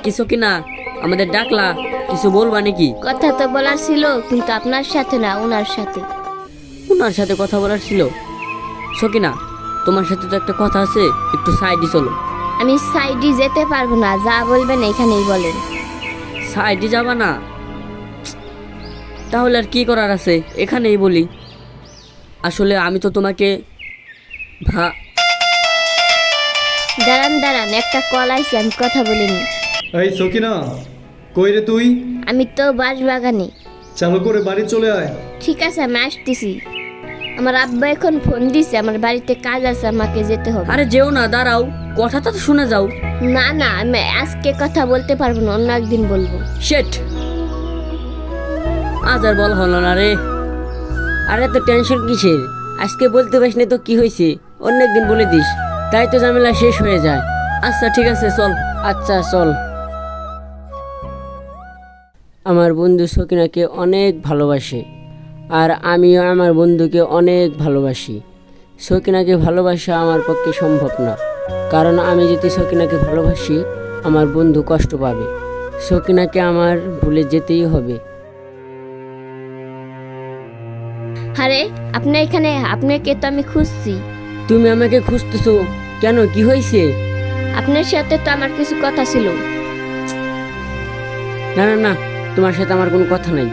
কিছু কিনা আমাদের ডাকলা, কিছু বলবা নাকি? কথা তো বলার ছিল, কিন্তু আপনার সাথে না, ওনার সাথে। ওনার সাথে কথা বলার ছিল? সকিনা, তোমার সাথে তো একটা কথা আছে, একটু সাইডে চলো। আমি সাইডে যেতে পারবো না, যা বলবেন এখানেই বলেন। সাইডে যাবা না? তাহলে আর কি করার আছে, এখানেই বলি। আসলে আমি তো তোমাকে দাঁড়ান দাঁড়ান, একটা কল আইছে, আমি কথা বলিনি। এই সকিনা, কই রে তুই? আমি তো বাগানে। চালু করে বাড়ি চলে আয়। ঠিক আছে, আমি আসতেছি। আমার আব্বা এখন ফোন দিছে, আমার বাড়িতে কাজ আছে, আমাকে যেতে হবে। আরে যেও না, দাঁড়াও, কথাটা তো শুনে যাও। না না, আমি আজকে কথা বলতে পারবো না, অন্য একদিন বলবো। শেট, আজ আর বলা হলো না রে। আরে তো টেনশন কিসের? আজকে বলতে পারিস না তো কি হয়েছে, অন্য একদিন বলে দিস, তাই তো ঝামেলা শেষ হয়ে যায়। আচ্ছা ঠিক আছে, চল। আচ্ছা চল। আমার বন্ধু সকিনাকে অনেক ভালোবাসে, আর আমিও আমার বন্ধুকে অনেক ভালোবাসি। সকিনাকে ভালোবাসা আমার পক্ষে সম্ভব না, কারণ আমি যদি সকিনাকে ভালোবাসি, আমার বন্ধু কষ্ট পাবে। সকিনাকে আমার ভুলে যেতেই হবে। আরে আপনি এখানে, আপনাকে তো আমি খুঁজছি। তুমি আমাকে খুঁজতেছো কেন? কি হয়েছে? আপনার সাথে তো আমার কিছু কথা ছিল। না না না, তোমার সাথে আমার কোনো কথা নাই।